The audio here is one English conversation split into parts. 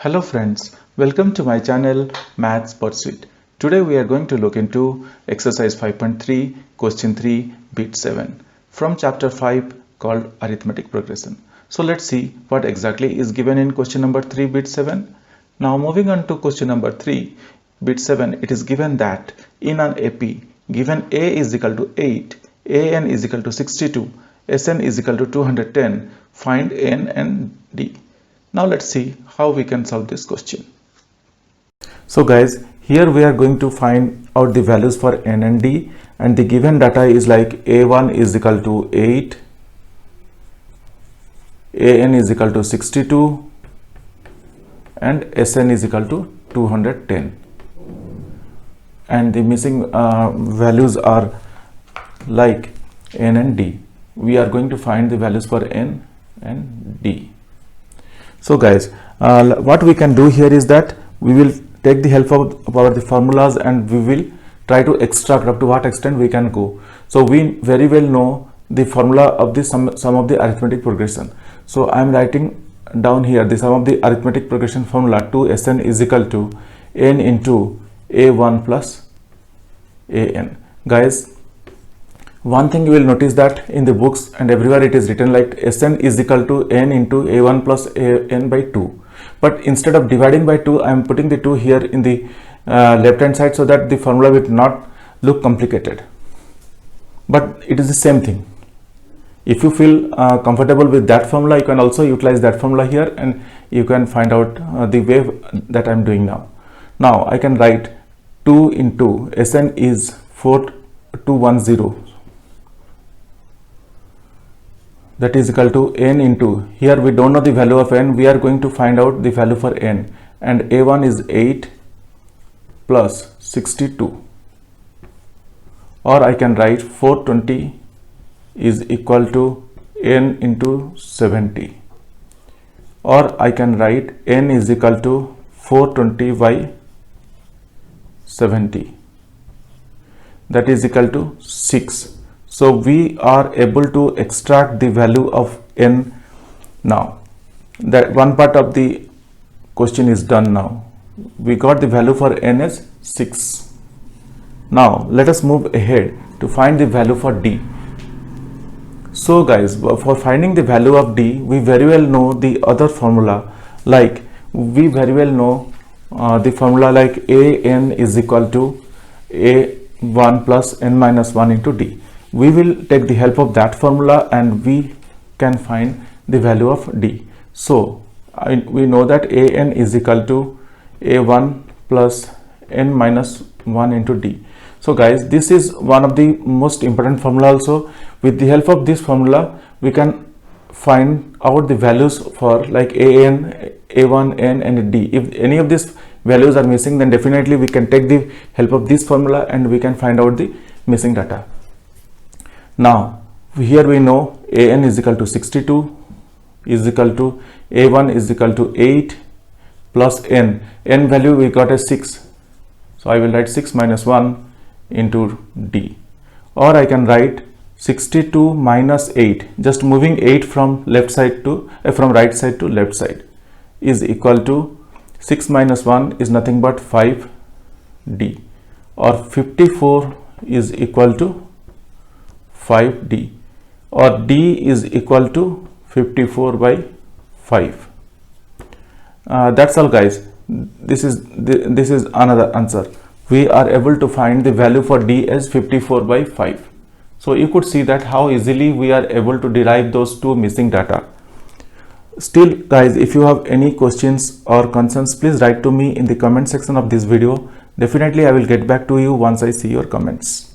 Hello friends, welcome to my channel Maths Pursuit. Today we are going to look into exercise 5.3 question 3 bit 7 from chapter 5 called arithmetic progression. So let's see what exactly is given in question number 3 bit 7. Now moving on to question number 3 bit 7, it is given that in an AP given A is equal to 8, AN is equal to 62, SN is equal to 210, find N and D. Now let's see how we can solve this question. So guys, here we are going to find out the values for N and D, and the given data is like A1 is equal to 8, AN is equal to 62 and SN is equal to 210, and the missing values are like N and D. We are going to find the values for N and D. So guys, what we can do here is that we will take the help of the formulas and we will try to extract up to what extent we can go. So we very well know the formula of the sum of the arithmetic progression. So I am writing down here the sum of the arithmetic progression formula 2Sn is equal to n into A1 plus AN. Guys, one thing you will notice that in the books and everywhere it is written like Sn is equal to n into A1 plus AN by 2. But instead of dividing by 2, I am putting the 2 here in the left hand side so that the formula will not look complicated. But it is the same thing. If you feel comfortable with that formula, you can also utilize that formula here and you can find out the way that I am doing now. Now I can write 2 into Sn is 4210. That is equal to n into, here we don't know the value of n, we are going to find out the value for n, and A1 is 8 plus 62, or I can write 420 is equal to n into 70, or I can write n is equal to 420 by 70, that is equal to 6. So we are able to extract the value of n now. That one part of the question is done now. We got the value for n as 6. Now let us move ahead to find the value for D. So guys, for finding the value of D, we very well know the other formula, like we very well know the formula like AN is equal to A1 plus n minus 1 into D. We will take the help of that formula and we can find the value of D. So we know that AN is equal to A1 plus n minus 1 into D. So guys, this is one of the most important formula also. With the help of this formula, we can find out the values for like AN, A1, N and D. If any of these values are missing, then definitely we can take the help of this formula and we can find out the missing data. Now here we know AN is equal to 62 is equal to A1 is equal to 8 plus n value we got as 6, so I will write 6 minus 1 into D, or I can write 62 minus 8, just moving 8 from left side to from right side to left side, is equal to 6 minus 1 is nothing but 5D, or 54 is equal to 5D, or D is equal to 54 by 5. That's all guys. This is another answer. We are able to find the value for D as 54 by 5. So you could see that how easily we are able to derive those two missing data. Still guys, if you have any questions or concerns, please write to me in the comment section of this video. Definitely I will get back to you once I see your comments.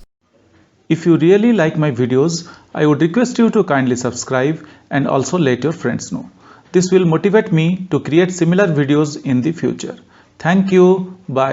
If you really like my videos, I would request you to kindly subscribe and also let your friends know. This will motivate me to create similar videos in the future. Thank you. Bye.